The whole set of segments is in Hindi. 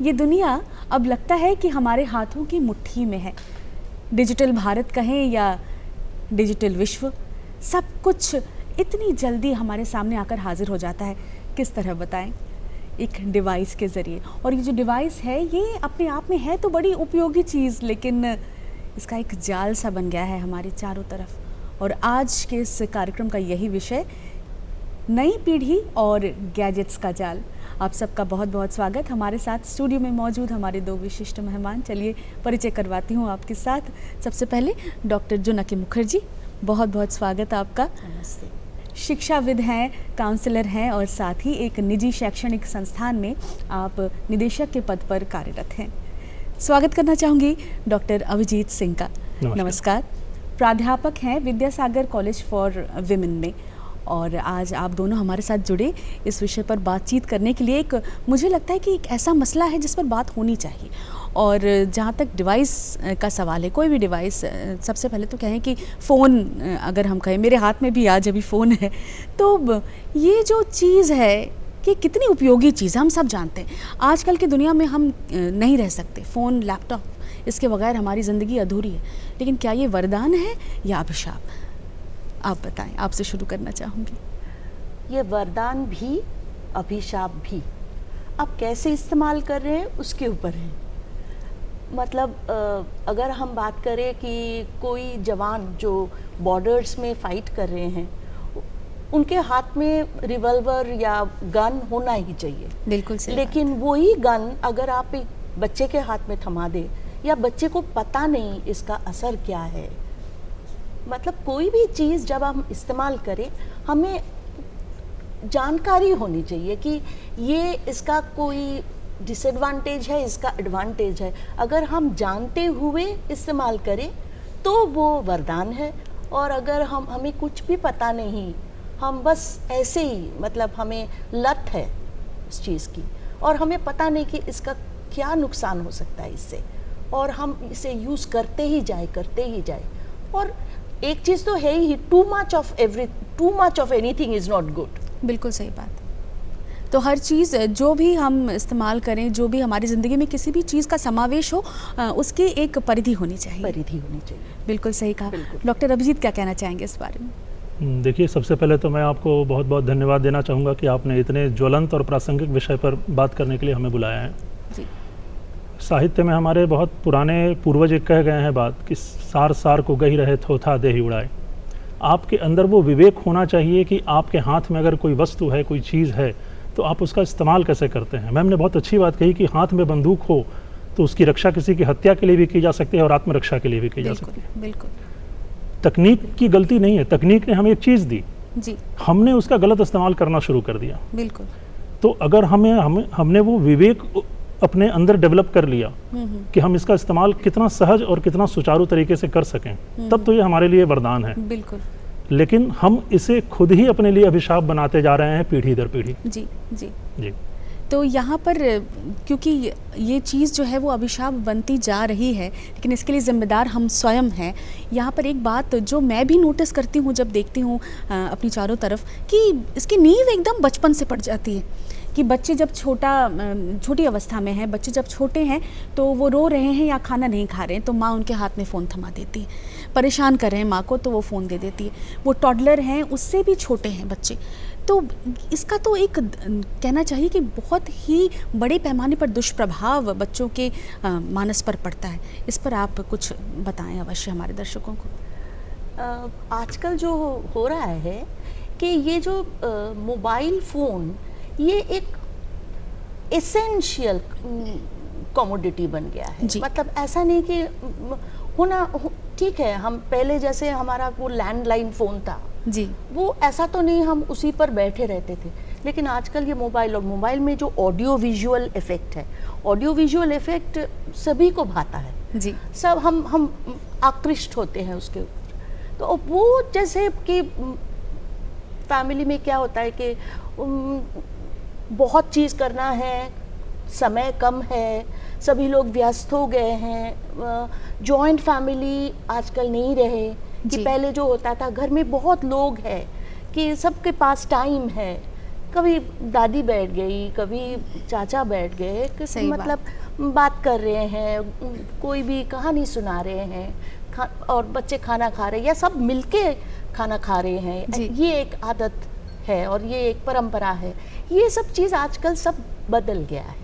ये दुनिया अब लगता है कि हमारे हाथों की मुट्ठी में है। डिजिटल भारत कहें या डिजिटल विश्व, सब कुछ इतनी जल्दी हमारे सामने आकर हाजिर हो जाता है। किस तरह बताएं? एक डिवाइस के ज़रिए। और ये जो डिवाइस है ये अपने आप में है तो बड़ी उपयोगी चीज़, लेकिन इसका एक जाल सा बन गया है हमारे चारों तरफ। और आज के इस कार्यक्रम का यही विषय, नई पीढ़ी और गैजेट्स का जाल। आप सबका बहुत बहुत स्वागत। हमारे साथ स्टूडियो में मौजूद हमारे दो विशिष्ट मेहमान, चलिए परिचय करवाती हूँ आपके साथ। सबसे पहले डॉक्टर जोनाकी मुखर्जी, बहुत बहुत स्वागत आपका। नमस्ते। शिक्षाविद हैं, काउंसलर हैं और साथ ही एक निजी शैक्षणिक संस्थान में आप निदेशक के पद पर कार्यरत हैं। स्वागत करना चाहूँगी डॉक्टर अभिजीत सिंह का। नमस्कार। प्राध्यापक हैं विद्यासागर कॉलेज फॉर विमेन में, और आज आप दोनों हमारे साथ जुड़े इस विषय पर बातचीत करने के लिए। एक मुझे लगता है कि एक ऐसा मसला है जिस पर बात होनी चाहिए। और जहाँ तक डिवाइस का सवाल है, कोई भी डिवाइस, सबसे पहले तो कहें कि फ़ोन, अगर हम कहें मेरे हाथ में भी आज अभी फ़ोन है, तो ये जो चीज़ है कि कितनी उपयोगी चीज़ है, हम सब जानते हैं। आजकल की दुनिया में हम नहीं रह सकते, फ़ोन, लैपटॉप, इसके बगैर हमारी ज़िंदगी अधूरी है। लेकिन क्या ये वरदान है या अभिशाप? आप बताएं, आपसे शुरू करना चाहूँगी। ये वरदान भी, अभिशाप भी। आप कैसे इस्तेमाल कर रहे हैं उसके ऊपर है। मतलब अगर हम बात करें कि कोई जवान जो बॉर्डर्स में फ़ाइट कर रहे हैं, उनके हाथ में रिवॉल्वर या गन होना ही चाहिए। बिल्कुल सही। लेकिन वही गन अगर आप एक बच्चे के हाथ में थमा दें, या बच्चे को पता नहीं इसका असर क्या है, मतलब कोई भी चीज़ जब हम इस्तेमाल करें, हमें जानकारी होनी चाहिए कि ये इसका कोई डिसएडवांटेज है, इसका एडवांटेज है। अगर हम जानते हुए इस्तेमाल करें तो वो वरदान है। और अगर हमें कुछ भी पता नहीं, हम बस ऐसे ही, मतलब हमें लत है इस चीज़ की और हमें पता नहीं कि इसका क्या नुकसान हो सकता है इससे, और हम इसे यूज़ करते ही जाए। और एक चीज़ तो है ही, too much of anything is not good. बिल्कुल सही बात। तो हर चीज़ जो भी हम इस्तेमाल करें, जो भी हमारी ज़िंदगी में किसी भी चीज़ का समावेश हो, उसकी एक परिधि होनी चाहिए। बिल्कुल सही कहा। डॉक्टर अभिजीत, क्या कहना चाहेंगे इस बारे में? देखिए, सबसे पहले तो मैं आपको बहुत बहुत धन्यवाद देना चाहूँगा कि आपने इतने ज्वलंत और प्रासंगिक विषय पर बात करने के लिए हमें बुलाया है। जी। साहित्य में हमारे बहुत पुराने पूर्वज कह गए हैं बात कि सार सार को गही रहे थोथा देही उड़ाए। आपके अंदर वो विवेक होना चाहिए कि आपके हाथ में अगर कोई वस्तु है, कोई चीज़ है, तो आप उसका इस्तेमाल कैसे करते हैं। मैम ने बहुत अच्छी बात कही कि हाथ में बंदूक हो तो उसकी रक्षा किसी की हत्या के लिए भी की जा सकती है और आत्मरक्षा के लिए भी की जा सकती है। बिल्कुल। तकनीक की गलती नहीं है, तकनीक ने हमें एक चीज़ दी जी, हमने उसका गलत इस्तेमाल करना शुरू कर दिया। बिल्कुल। तो अगर हमने वो विवेक अपने अंदर डेवलप कर लिया कि हम इसका इस्तेमाल कितना सहज और कितना सुचारू तरीके से कर सकें, तब तो ये हमारे लिए वरदान है। बिल्कुल। लेकिन हम इसे खुद ही अपने लिए अभिशाप बनाते जा रहे हैं, पीढ़ी दर पीढ़ी। जी जी जी। तो यहाँ पर क्योंकि ये चीज़ जो है वो अभिशाप बनती जा रही है, लेकिन इसके लिए ज़िम्मेदार हम स्वयं हैं। यहाँ पर एक बात जो मैं भी नोटिस करती हूँ जब देखती हूँ अपनी चारों तरफ, कि इसकी नींव एकदम बचपन से पड़ जाती है। कि बच्चे जब छोटी अवस्था में हैं, बच्चे जब छोटे हैं तो वो रो रहे हैं या खाना नहीं खा रहे हैं तो माँ उनके हाथ में फ़ोन थमा देती है। परेशान कर रहे हैं माँ को तो वो फ़ोन दे देती है। वो टॉडलर हैं, उससे भी छोटे हैं बच्चे, तो इसका तो एक कहना चाहिए कि बहुत ही बड़े पैमाने पर दुष्प्रभाव बच्चों के मानस पर पड़ता है। इस पर आप कुछ बताएं अवश्य हमारे दर्शकों को। आजकल जो हो रहा है कि ये जो मोबाइल फ़ोन, ये एक एसेंशियल कमोडिटी बन गया है। मतलब ऐसा नहीं कि होना ठीक है, हम पहले जैसे हमारा वो लैंडलाइन फ़ोन था जी, वो ऐसा तो नहीं हम उसी पर बैठे रहते थे। लेकिन आजकल ये मोबाइल, और मोबाइल में जो ऑडियो विजुअल इफ़ेक्ट है, ऑडियो विजुअल इफ़ेक्ट सभी को भाता है जी। सब हम आकृष्ट होते हैं उसके ऊपर। तो वो जैसे कि फैमिली में क्या होता है कि बहुत चीज़ करना है, समय कम है, सभी लोग व्यस्त हो गए हैं, जॉइंट फैमिली आजकल नहीं रहे कि पहले जो होता था घर में बहुत लोग हैं कि सबके पास टाइम है कभी दादी बैठ गई, कभी चाचा बैठ गए, सही बात। मतलब बात कर रहे हैं, कोई भी कहानी सुना रहे हैं, और बच्चे खाना खा रहे हैं या सब मिलके खाना खा रहे हैं, जी। ये एक आदत है और ये एक परंपरा है। ये सब चीज़ आजकल सब बदल गया है।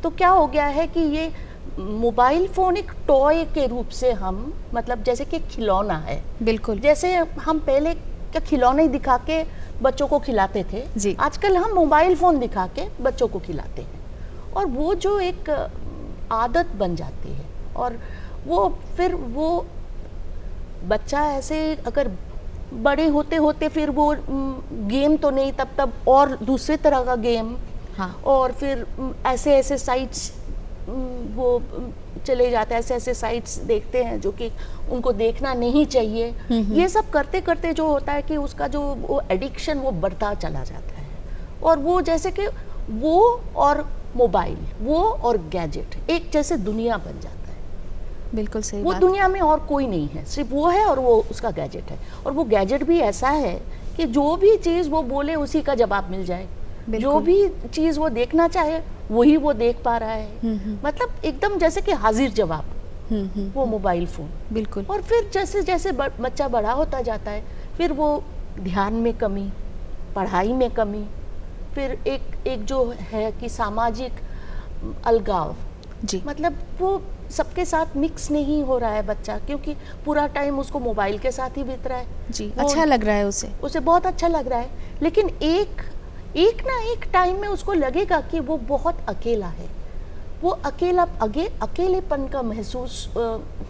तो क्या हो गया है कि ये मोबाइल फ़ोन एक टॉय के रूप से हम, मतलब जैसे कि खिलौना है, बिल्कुल जैसे हम पहले क्या खिलौने दिखा के बच्चों को खिलाते थे, जी। आजकल हम मोबाइल फ़ोन दिखा के बच्चों को खिलाते हैं, और वो जो एक आदत बन जाती है, और वो फिर वो बच्चा ऐसे अगर बड़े होते होते फिर वो गेम तो नहीं, तब और दूसरे तरह का गेम, हाँ। और फिर ऐसे ऐसे साइट्स वो चले जाते हैं, ऐसे ऐसे साइट्स देखते हैं जो कि उनको देखना नहीं चाहिए। ये सब करते करते जो होता है कि उसका जो वो एडिक्शन वो बढ़ता चला जाता है, और वो जैसे कि वो और मोबाइल, वो और गैजेट एक जैसे दुनिया बन जाता है। बिल्कुल सही वो बात। दुनिया में और कोई नहीं है, सिर्फ वो है और वो उसका गैजेट है, और वो गैजेट भी ऐसा है कि जो भी चीज़ वो बोले उसी का जवाब मिल जाए, बिल्कुल। जो भी चीज़ वो देखना चाहे वही वो देख पा रहा है, मतलब एकदम जैसे कि हाजिर जवाब वो मोबाइल फ़ोन। बिल्कुल। और फिर जैसे जैसे बच्चा बड़ा होता जाता है, फिर वो ध्यान में कमी, पढ़ाई में कमी, फिर एक जो है कि सामाजिक अलगाव, जी। मतलब वो सबके साथ मिक्स नहीं हो रहा है बच्चा, क्योंकि पूरा टाइम उसको मोबाइल के साथ ही बीत रहा है। जी, वो- अच्छा लग रहा है उसे। उसे बहुत अच्छा लग रहा है, लेकिन एक ना एक टाइम में उसको लगेगा कि वो बहुत अकेला है, वो अकेलेपन का महसूस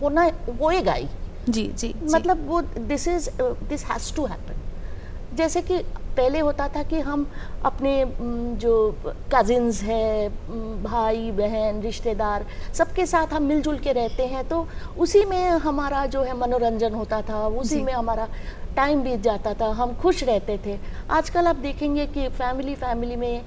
होना होएगा ही। जी जी जी। मतलब वो दिस हैज़ टू हैपन। जैसे कि पहले होता था कि हम अपने जो कजिन्स हैं, भाई बहन रिश्तेदार, सबके साथ हम मिलजुल के रहते हैं, तो उसी में हमारा जो है मनोरंजन होता था, उसी जी। में हमारा टाइम बीत जाता था, हम खुश रहते थे। आजकल आप देखेंगे कि फैमिली में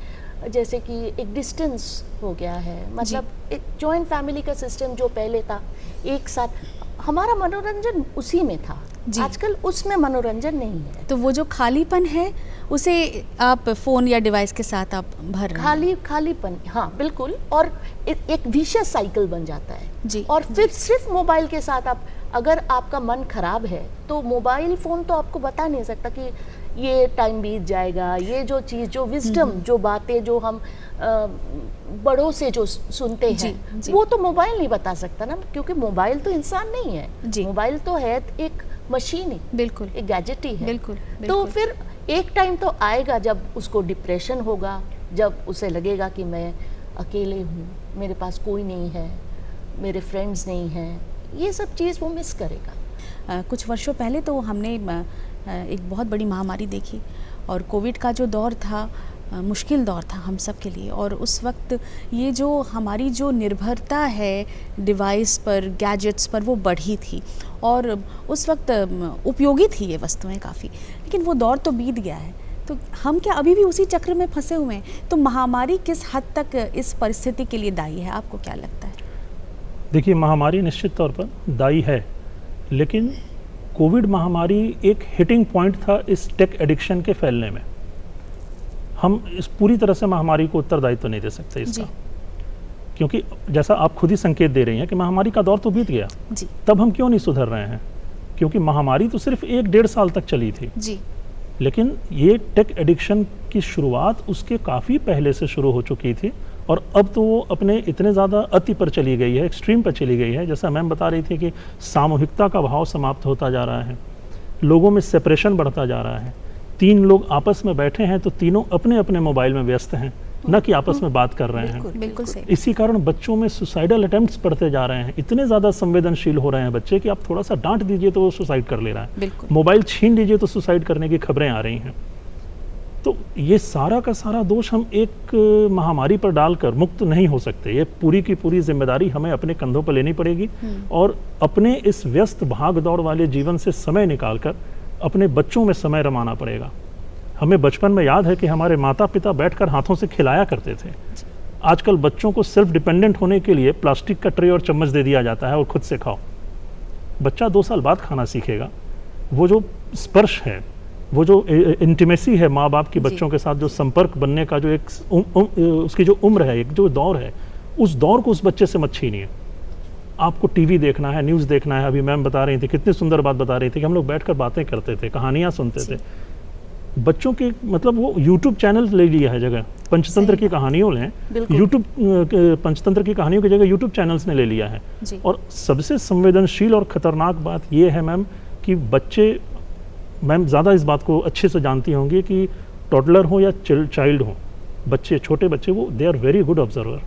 जैसे कि एक डिस्टेंस हो गया है, मतलब एक जॉइंट फैमिली का सिस्टम जो पहले था, एक साथ हमारा मनोरंजन उसी में था, जी। आजकल उसमें मनोरंजन नहीं है। तो वो जो खालीपन है उसे आप फ़ोन या डिवाइस के साथ आप भर रहे हैं। खालीपन, हाँ बिल्कुल, और एक विशियस साइकिल बन जाता है जी। और फिर सिर्फ मोबाइल के साथ आप, अगर आपका मन खराब है तो मोबाइल फ़ोन तो आपको बता नहीं सकता कि ये टाइम बीत जाएगा, ये जो चीज़, जो विजडम, जो बातें जो हम बड़ों से जो सुनते जी, हैं, जी। वो तो मोबाइल नहीं बता सकता ना, क्योंकि मोबाइल तो इंसान नहीं है, जी। मोबाइल तो है एक मशीन ही, बिल्कुल एक गैजेट ही है। बिल्कुल, तो बिल्कुल। फिर एक टाइम तो आएगा जब उसको डिप्रेशन होगा, जब उसे लगेगा कि मैं अकेले हूँ, मेरे पास कोई नहीं है, मेरे फ्रेंड्स नहीं हैं, ये सब चीज़ वो मिस करेगा। कुछ वर्षों पहले तो हमने एक बहुत बड़ी महामारी देखी, और कोविड का जो दौर था मुश्किल दौर था हम सब के लिए, और उस वक्त ये जो हमारी जो निर्भरता है डिवाइस पर, गैजेट्स पर, वो बढ़ी थी, और उस वक्त उपयोगी थी ये वस्तुएं काफ़ी, लेकिन वो दौर तो बीत गया है। तो हम क्या अभी भी उसी चक्र में फंसे हुए हैं? तो महामारी किस हद तक इस परिस्थिति के लिए दायी है, आपको क्या लगता है? देखिए, महामारी निश्चित तौर पर दायी है, लेकिन कोविड महामारी एक हिटिंग पॉइंट था इस टेक एडिक्शन के फैलने में। हम इस पूरी तरह से महामारी को उत्तरदायित्व तो नहीं दे सकते इसका, क्योंकि जैसा आप खुद ही संकेत दे रही हैं कि महामारी का दौर तो बीत गया, जी तब हम क्यों नहीं सुधर रहे हैं? क्योंकि महामारी तो सिर्फ 1-1.5 साल तक चली थी, जी। लेकिन ये टेक एडिक्शन की शुरुआत उसके काफ़ी पहले से शुरू हो चुकी थी, और अब तो वो अपने इतने ज़्यादा अति पर चली गई है, एक्सट्रीम पर चली गई है। जैसा मैम बता रही थी कि सामूहिकता का भाव समाप्त होता जा रहा है, लोगों में सेपरेशन बढ़ता जा रहा है। 3 लोग आपस में बैठे हैं तो तीनों अपने अपने मोबाइल में व्यस्त हैं, न कि आपस में बात कर रहे हैं। बिल्कुल सही। इसी कारण बच्चों में सुसाइडल अटेम्प्ट्स बढ़ते जा रहे हैं। इतने ज़्यादा संवेदनशील हो रहे हैं बच्चे कि आप थोड़ा सा डांट दीजिए तो वो सुसाइड कर ले रहा है, बिल्कुल। मोबाइल छीन लीजिए तो सुसाइड करने की खबरें आ रही हैं। तो ये सारा का सारा दोष हम एक महामारी पर डालकर मुक्त नहीं हो सकते। ये पूरी की पूरी जिम्मेदारी हमें अपने कंधों पर लेनी पड़ेगी, और अपने इस व्यस्त भाग दौड़ वाले जीवन से समय निकालकर अपने बच्चों में समय रमाना पड़ेगा। हमें बचपन में याद है कि हमारे माता पिता बैठकर हाथों से खिलाया करते थे। आजकल बच्चों को सेल्फ डिपेंडेंट होने के लिए प्लास्टिक का ट्रे और चम्मच दे दिया जाता है और खुद से खाओ। बच्चा 2 साल बाद खाना सीखेगा। वो जो स्पर्श है, वो जो इंटीमेसी है माँ बाप की जी। बच्चों के साथ, जो संपर्क बनने का जो एक उसकी जो उम्र है, एक जो दौर है, उस दौर को उस बच्चे से मत छीनिए। आपको टीवी देखना है, न्यूज़ देखना है। अभी मैम बता रही थी, कितनी सुंदर बात बता रही थी कि हम लोग बैठकर बातें करते थे, कहानियाँ सुनते थे। बच्चों की मतलब वो यूट्यूब चैनल ले लिया है जगह, पंचतंत्र की कहानियों लें, बिल्कुल। यूट्यूब पंचतंत्र की कहानियों की जगह यूट्यूब चैनल्स ने ले लिया है। जी। और सबसे संवेदनशील और ख़तरनाक बात ये है मैम कि बच्चे, मैम ज़्यादा इस बात को अच्छे से जानती होंगी कि टॉडलर हो या चाइल्ड हो, बच्चे, छोटे बच्चे, वो they are very good observer.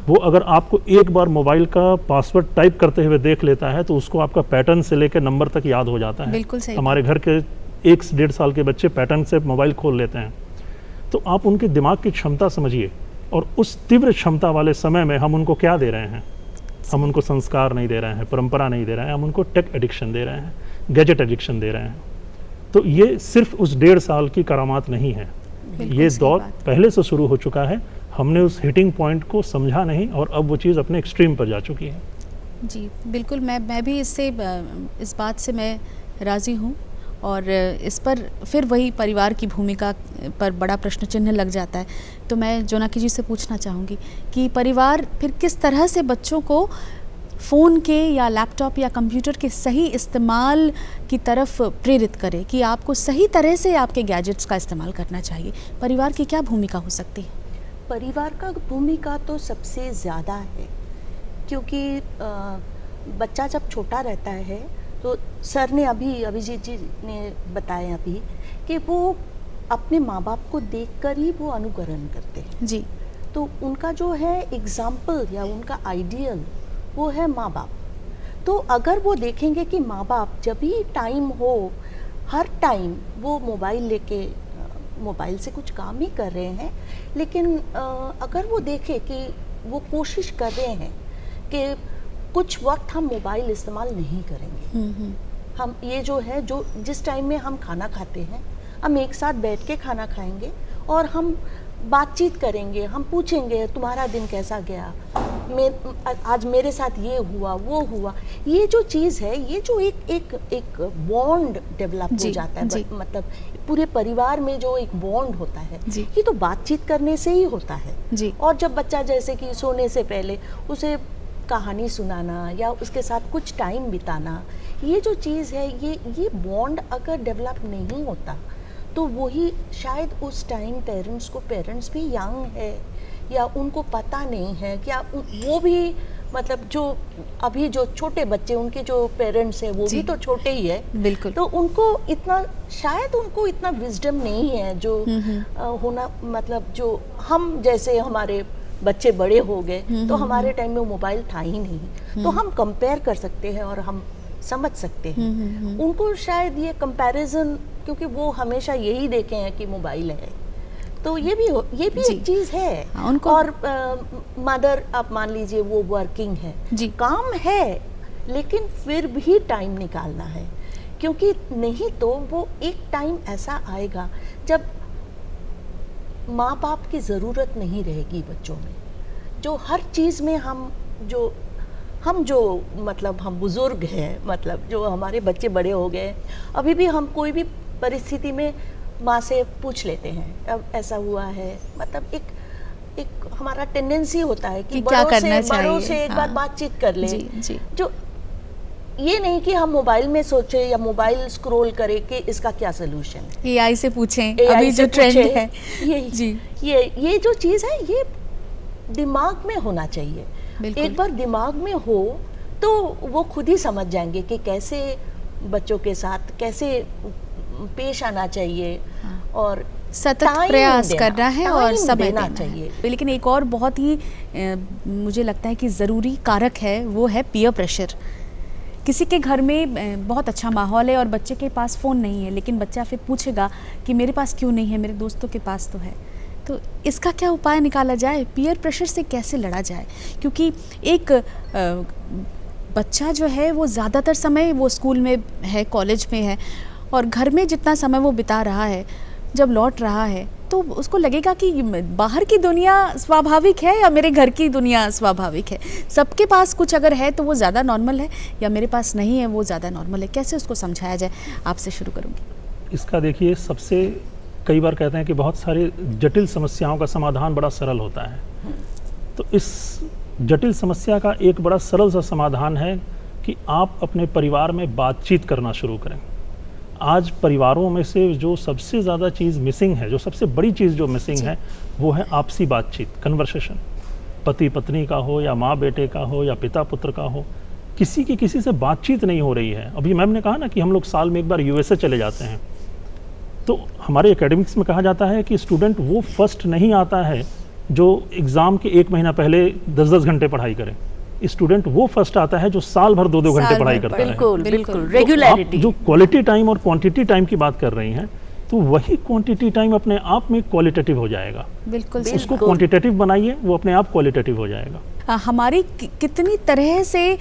वो अगर आपको एक बार मोबाइल का पासवर्ड टाइप करते हुए देख लेता है तो उसको आपका पैटर्न से लेकर नंबर तक याद हो जाता है। बिल्कुल सही हमारे घर के 1 से 1.5 साल के बच्चे पैटर्न से मोबाइल खोल लेते हैं। तो आप उनके दिमाग की क्षमता समझिए, और उस तीव्र क्षमता वाले समय में हम उनको क्या दे रहे हैं? हम उनको संस्कार नहीं दे रहे हैं, परंपरा नहीं दे रहे हैं, हम उनको टेक एडिक्शन दे रहे हैं, गैजेट एडिक्शन दे रहे हैं। तो ये सिर्फ उस 1.5 साल की करामात नहीं है, बिल्कुल ये सही दौर बात। पहले से शुरू हो चुका है। हमने उस हिटिंग पॉइंट को समझा नहीं और अब वो चीज़ अपने एक्सट्रीम पर जा चुकी है। जी बिल्कुल, मैं भी इससे इस बात से मैं राज़ी हूँ। और इस पर फिर वही परिवार की भूमिका पर बड़ा प्रश्न चिन्ह लग जाता है। तो मैं जोनाकी जी से पूछना चाहूँगी कि परिवार फिर किस तरह से बच्चों को फ़ोन के या लैपटॉप या कंप्यूटर के सही इस्तेमाल की तरफ प्रेरित करे कि आपको सही तरह से आपके गैजेट्स का इस्तेमाल करना चाहिए। परिवार की क्या भूमिका हो सकती है? परिवार का भूमिका तो सबसे ज़्यादा है, क्योंकि बच्चा जब छोटा रहता है तो सर ने अभिजीत जी ने बताया अभी कि वो अपने माँ बाप को देखकर ही वो अनुकरण करते हैं। जी। तो उनका जो है एग्जाम्पल या उनका आइडियल वो है माँ बाप। तो अगर वो देखेंगे कि माँ बाप जब भी टाइम हो, हर टाइम वो मोबाइल लेके मोबाइल से कुछ काम ही कर रहे हैं, लेकिन अगर वो देखे कि वो कोशिश कर रहे हैं कि कुछ वक्त हम मोबाइल इस्तेमाल नहीं करेंगे, हम ये जो है, जो जिस टाइम में हम खाना खाते हैं, हम एक साथ बैठ के खाना खाएंगे और हम बातचीत करेंगे, हम पूछेंगे तुम्हारा दिन कैसा गया, आज मेरे साथ ये हुआ वो हुआ। ये जो चीज़ है, ये जो एक बॉन्ड डेवलप हो जाता है, मतलब पूरे परिवार में जो एक बॉन्ड होता है, ये तो बातचीत करने से ही होता है। जी। और जब बच्चा जैसे कि सोने से पहले उसे कहानी सुनाना या उसके साथ कुछ टाइम बिताना, ये जो चीज़ है, ये बॉन्ड अगर डेवलप नहीं होता तो वही शायद उस टाइम पेरेंट्स भी यंग है या उनको पता नहीं है, क्या वो भी मतलब जो अभी जो छोटे बच्चे, उनके जो पेरेंट्स हैं वो भी तो छोटे ही है। बिल्कुल। तो उनको इतना विजडम नहीं है जो होना, मतलब जो हम जैसे हमारे बच्चे बड़े हो गए तो हमारे टाइम में मोबाइल था ही नहीं, तो हम कंपेयर कर सकते हैं और हम समझ सकते हैं। उनको शायद ये कंपैरिजन, क्योंकि वो हमेशा यही देखे हैं कि मोबाइल है, तो ये भी एक चीज़ है। उनको और मदर आप मान लीजिए वो वर्किंग है, काम है, लेकिन फिर भी टाइम निकालना है, क्योंकि नहीं तो वो एक टाइम ऐसा आएगा जब माँ बाप की ज़रूरत नहीं रहेगी बच्चों में, जो हर चीज़ में हम जो मतलब हम बुज़ुर्ग हैं, मतलब जो हमारे बच्चे बड़े हो गए, अभी भी हम कोई भी परिस्थिति में माँ से पूछ लेते हैं, अब ऐसा हुआ है, मतलब एक हमारा टेंडेंसी होता है कि बड़ों से एक बार बातचीत कर ले। जो ये नहीं कि हम मोबाइल में सोचे या मोबाइल स्क्रॉल करें कि इसका क्या सोल्यूशन है, एआई से पूछें, अभी जो ट्रेंड है ये जो चीज़ है, ये दिमाग में होना चाहिए। एक बार दिमाग में हो तो वो खुद ही समझ जाएंगे कि कैसे बच्चों के साथ कैसे पेश आना चाहिए और सतत प्रयास करना है और समय देना चाहिए। लेकिन एक और बहुत ही मुझे लगता है कि ज़रूरी कारक है, वो है पीयर प्रेशर। किसी के घर में बहुत अच्छा माहौल है और बच्चे के पास फ़ोन नहीं है, लेकिन बच्चा फिर पूछेगा कि मेरे पास क्यों नहीं है, मेरे दोस्तों के पास तो है। तो इसका क्या उपाय निकाला जाए, पीयर प्रेशर से कैसे लड़ा जाए? क्योंकि एक बच्चा जो है वो ज़्यादातर समय वो स्कूल में है, कॉलेज में है, और घर में जितना समय वो बिता रहा है, जब लौट रहा है तो उसको लगेगा कि बाहर की दुनिया स्वाभाविक है या मेरे घर की दुनिया स्वाभाविक है। सबके पास कुछ अगर है तो वो ज़्यादा नॉर्मल है, या मेरे पास नहीं है वो ज़्यादा नॉर्मल है। कैसे उसको समझाया जाए? आपसे शुरू करूँगी। इसका देखिए, सबसे कई बार कहते हैं कि बहुत सारी जटिल समस्याओं का समाधान बड़ा सरल होता है। तो इस जटिल समस्या का एक बड़ा सरल सा समाधान है कि आप अपने परिवार में बातचीत करना शुरू करें। आज परिवारों में से जो सबसे ज़्यादा चीज़ मिसिंग है, जो सबसे बड़ी चीज़ जो मिसिंग है, वो है आपसी बातचीत, कन्वर्सेशन। पति पत्नी का हो या माँ बेटे का हो या पिता पुत्र का हो, किसी की किसी से बातचीत नहीं हो रही है। अभी मैम ने कहा ना कि हम लोग साल में एक बार यूएसए चले जाते हैं, तो हमारे एकेडमिक्स में कहा जाता है कि स्टूडेंट वो फर्स्ट नहीं आता है जो एग्ज़ाम के 1 महीना पहले 10-10 घंटे पढ़ाई करे। स्टूडेंट वो फर्स्ट आता है जो साल भर 2-2 घंटे पढ़ाई करता है। बिल्कुल बिल्कुल, तो रेगुलरिटी। आप जो क्वालिटी टाइम और क्वांटिटी टाइम की बात कर रही हैं, तो वही क्वांटिटी टाइम अपने आप में क्वालिटेटिव हो जाएगा। बिल्कुल उसको क्वांटिटेटिव बनाइए, वो अपने आप क्वालिटेटिव हो जाएगा। हमारी कितनी तरह से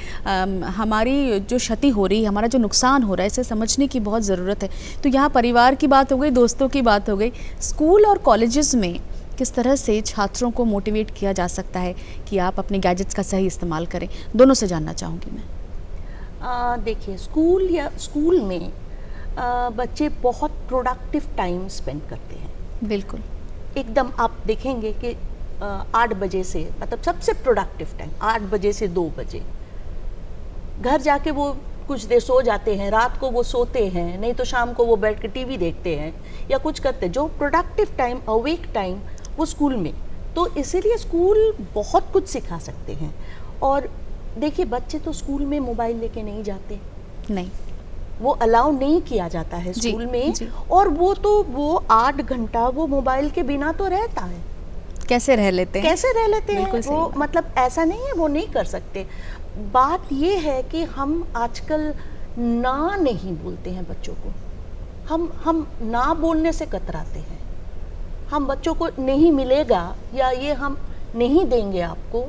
हमारी जो क्षति हो रही है, हमारा जो नुकसान हो रहा है, इसे समझने की बहुत ज़रूरत है। तो यहाँ परिवार की बात हो गई, दोस्तों की बात हो गई, स्कूल और कॉलेजेस में किस तरह से छात्रों को मोटिवेट किया जा सकता है कि आप अपने गैजेट्स का सही इस्तेमाल करें? दोनों से जानना चाहूँगी मैं। देखिए, स्कूल में बच्चे बहुत प्रोडक्टिव टाइम स्पेंड करते हैं। बिल्कुल, एकदम आप देखेंगे कि 8 बजे से, मतलब सबसे प्रोडक्टिव टाइम 8 बजे से 2 बजे। घर जाके वो कुछ देर सो जाते हैं, रात को वो सोते हैं, नहीं तो शाम को वो बैठ के टीवी देखते हैं या कुछ करते हैं। जो प्रोडक्टिव टाइम, अवेक टाइम, वो स्कूल में। तो इसीलिए स्कूल बहुत कुछ सिखा सकते हैं। और देखिए, बच्चे तो स्कूल में मोबाइल लेके नहीं जाते, नहीं, वो अलाउ नहीं किया जाता है स्कूल में। और वो 8 घंटा वो मोबाइल के बिना तो रहता है। कैसे रह लेते हैं? कैसे रह लेते हैं वो, मतलब ऐसा नहीं है वो नहीं कर सकते। बात ये है कि हम आजकल ना नहीं बोलते हैं बच्चों को। हम ना बोलने से कतराते हैं। हम बच्चों को नहीं मिलेगा या ये हम नहीं देंगे आपको,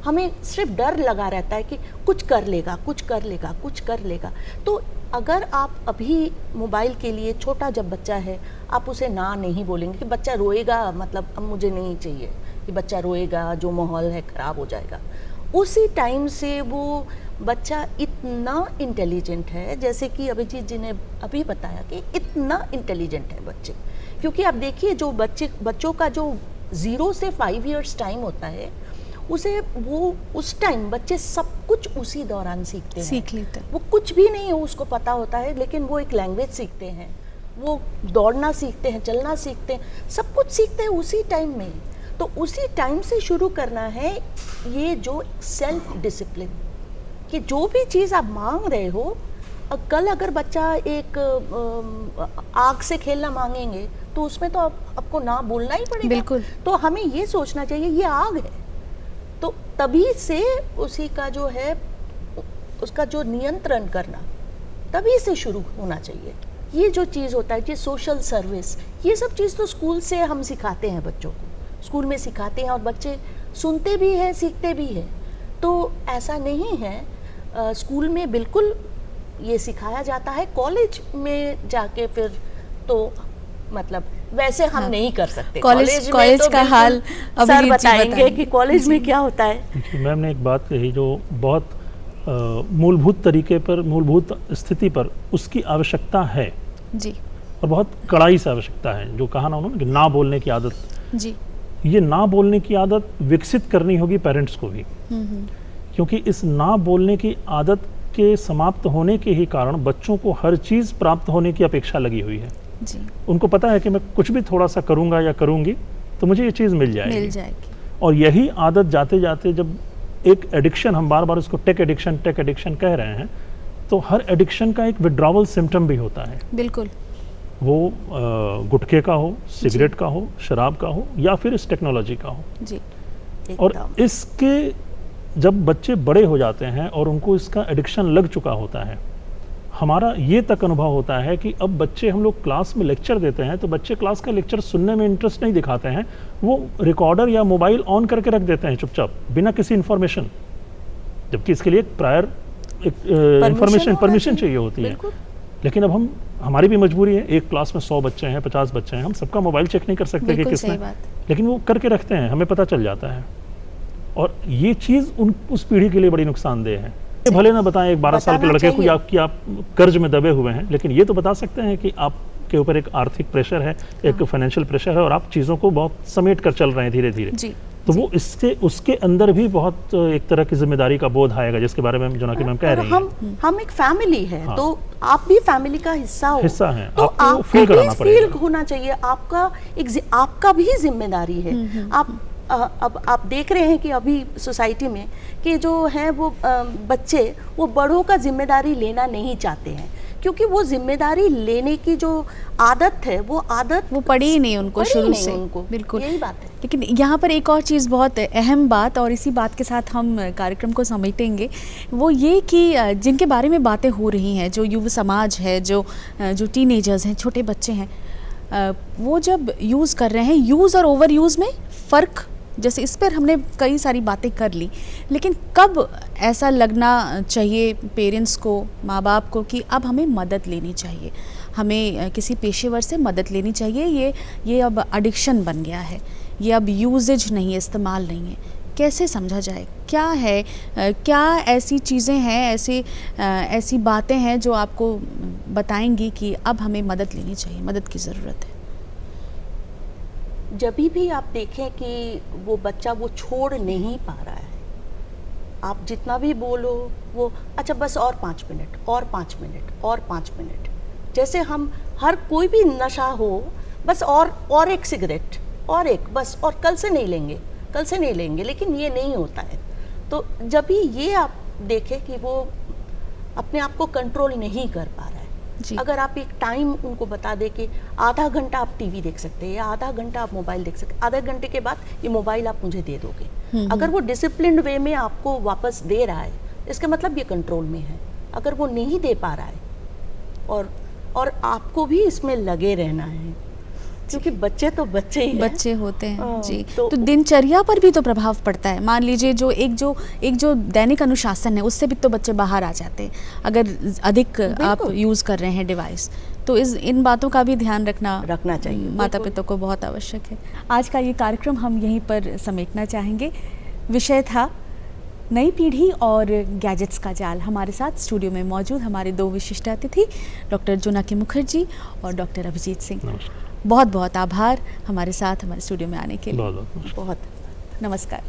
हमें सिर्फ डर लगा रहता है कि कुछ कर लेगा, कुछ कर लेगा, कुछ कर लेगा। तो अगर आप अभी मोबाइल के लिए, छोटा जब बच्चा है, आप उसे ना नहीं बोलेंगे कि बच्चा रोएगा, मतलब अब मुझे नहीं चाहिए, कि बच्चा रोएगा, जो माहौल है ख़राब हो जाएगा। उसी टाइम से वो बच्चा इतना इंटेलिजेंट है, जैसे कि अभिजीत जी ने अभी बताया कि इतना इंटेलिजेंट है बच्चे। क्योंकि आप देखिए, जो बच्चों का जो 0 से 5 इयर्स टाइम होता है, उसे वो उस टाइम बच्चे सब कुछ उसी दौरान सीखते हैं, सीख लेते हैं। वो कुछ भी नहीं है उसको पता होता है, लेकिन वो एक लैंग्वेज सीखते हैं, वो दौड़ना सीखते हैं, चलना सीखते हैं, सब कुछ सीखते हैं उसी टाइम में। तो उसी टाइम से शुरू करना है ये जो सेल्फ डिसिप्लिन, कि जो भी चीज़ आप मांग रहे हो, कल अगर बच्चा एक आग से खेलना मांगेंगे तो उसमें तो आपको ना बोलना ही पड़ेगा। बिल्कुल। तो हमें ये सोचना चाहिए ये आग है, तो तभी से उसी का जो है, उसका जो नियंत्रण करना तभी से शुरू होना चाहिए। ये जो चीज़ होता है, ये सोशल सर्विस, ये सब चीज़ तो स्कूल से हम सिखाते हैं बच्चों को, स्कूल में सिखाते हैं और बच्चे सुनते भी हैं, सीखते भी हैं। तो ऐसा नहीं है, स्कूल में बिल्कुल ये सिखाया जाता है। कॉलेज में जाके फिर तो मतलब वैसे हम नहीं कर सकते। कॉलेज तो का हाल सर बताएंगे कि कॉलेज में क्या होता है। मैम ने एक बात कही जो बहुत मूलभूत तरीके पर, मूलभूत स्थिति पर उसकी आवश्यकता है जी, और बहुत कड़ाई से आवश्यकता है। जो कहा ना उन्होंने कि ना बोलने की आदत जी, ये ना बोलने की आदत विकसित करनी होगी पेरेंट्स को भी, क्योंकि इस ना बोलने की आदत के समाप्त होने के ही कारण बच्चों को हर चीज़ प्राप्त होने की अपेक्षा लगी हुई है जी। उनको पता है कि मैं कुछ भी थोड़ा सा करूँगा या करूँगी तो मुझे ये चीज़ मिल जाएगी। और यही आदत जाते जाते जब एक एडिक्शन, हम बार बार उसको टेक एडिक्शन कह रहे हैं, तो हर एडिक्शन का एक विड्रॉवल सिम्टम भी होता है। बिल्कुल, वो गुटखे का हो, सिगरेट का हो, शराब का हो, या फिर इस टेक्नोलॉजी का हो जी। और इसके जब बच्चे बड़े हो जाते हैं और उनको इसका एडिक्शन लग चुका होता है, हमारा ये तक अनुभव होता है कि अब बच्चे, हम लोग क्लास में लेक्चर देते हैं तो बच्चे क्लास का लेक्चर सुनने में इंटरेस्ट नहीं दिखाते हैं, वो रिकॉर्डर या मोबाइल ऑन करके रख देते हैं चुपचाप बिना किसी इन्फॉर्मेशन, जबकि इसके लिए एक प्रायर परमिशन चाहिए होती है। लेकिन अब हमारी भी मजबूरी है, एक क्लास में 100 बच्चे हैं, 50 बच्चे हैं, हम सबका मोबाइल चेक नहीं कर सकते कि किसने, लेकिन वो करके रखते हैं, हमें पता चल जाता है। और ये चीज़ उस पीढ़ी के लिए बड़ी नुकसानदेह है। भले ना बताएं एक 12 साल के लड़के को कि आप कर्ज में दबे हुए हैं, लेकिन ये तो बता सकते हैं कि आप आपके ऊपर एक आर्थिक प्रेशर है, एक फाइनेंशियल प्रेशर है, और आप चीज़ों को बहुत समेट कर चल रहे हैं धीरे धीरे, जी तो वो इसके उसके अंदर भी बहुत एक तरह की जिम्मेदारी का बोध आएगा, जिसके बारे में जोनाकी मैम कह रही हैं। हम एक फैमिली है, हाँ। तो आप भी फैमिली का हिस्सा हो, हिस्सा हैं, तो आपको आपको फील भी कराना फील पड़ेगा। होना चाहिए, आपका भी जिम्मेदारी है। अब आप देख रहे हैं कि अभी सोसाइटी में कि जो हैं वो बच्चे वो बड़ों का जिम्मेदारी लेना नहीं चाहते हैं, क्योंकि वो जिम्मेदारी लेने की जो आदत है वो पड़ी ही नहीं उनको पड़ी शुरू नहीं से, उनको। बिल्कुल यही बात है। लेकिन यहाँ पर एक और चीज़, बहुत अहम बात, और इसी बात के साथ हम कार्यक्रम को समेटेंगे, वो ये कि जिनके बारे में बातें हो रही हैं, जो युवा समाज है, जो टीनेजर्स हैं, छोटे बच्चे हैं, वो जब यूज़ कर रहे हैं, यूज़ और ओवर यूज़ में फ़र्क, जैसे इस पर हमने कई सारी बातें कर ली, लेकिन कब ऐसा लगना चाहिए पेरेंट्स को, माँ बाप को, कि अब हमें मदद लेनी चाहिए, हमें किसी पेशेवर से मदद लेनी चाहिए, ये अब एडिक्शन बन गया है, ये अब यूजेज नहीं है, इस्तेमाल नहीं है, कैसे समझा जाए? क्या है, क्या ऐसी चीज़ें हैं, ऐसी बातें हैं जो आपको बताएंगी कि अब हमें मदद लेनी चाहिए, मदद की ज़रूरत है? जब भी आप देखें कि वो बच्चा वो छोड़ नहीं पा रहा है, आप जितना भी बोलो वो अच्छा बस और 5 मिनट और 5 मिनट और 5 मिनट, जैसे हम हर कोई भी नशा हो, बस और एक सिगरेट और एक बस, और कल से नहीं लेंगे, लेकिन ये नहीं होता है। तो जब भी ये आप देखें कि वो अपने आप को कंट्रोल नहीं कर पा रहा है, अगर आप एक टाइम उनको बता दे कि आधा घंटा आप टीवी देख सकते हैं या आधा घंटा आप मोबाइल देख सकते हैं, आधे घंटे के बाद ये मोबाइल आप मुझे दे दोगे, अगर वो डिसिप्लिन्ड वे में आपको वापस दे रहा है, इसका मतलब ये कंट्रोल में है। अगर वो नहीं दे पा रहा है और आपको भी इसमें लगे रहना है, क्योंकि बच्चे तो बच्चे ही हैं। बच्चे होते हैं जी। तो दिनचर्या पर भी तो प्रभाव पड़ता है। मान लीजिए जो एक जो दैनिक अनुशासन है, उससे भी तो बच्चे बाहर आ जाते हैं अगर अधिक आप यूज़ कर रहे हैं डिवाइस, तो इन बातों का भी ध्यान रखना चाहिए, माता पिता को बहुत आवश्यक है। आज का ये कार्यक्रम हम यहीं पर समेटना चाहेंगे। विषय था नई पीढ़ी और गैजेट्स का जाल। हमारे साथ स्टूडियो में मौजूद हमारे 2 विशिष्ट अतिथि डॉक्टर जोनाकी मुखर्जी और डॉक्टर अभिजीत सिंह। बहुत बहुत आभार हमारे साथ हमारे स्टूडियो में आने के लिए। बहुत नमस्कार।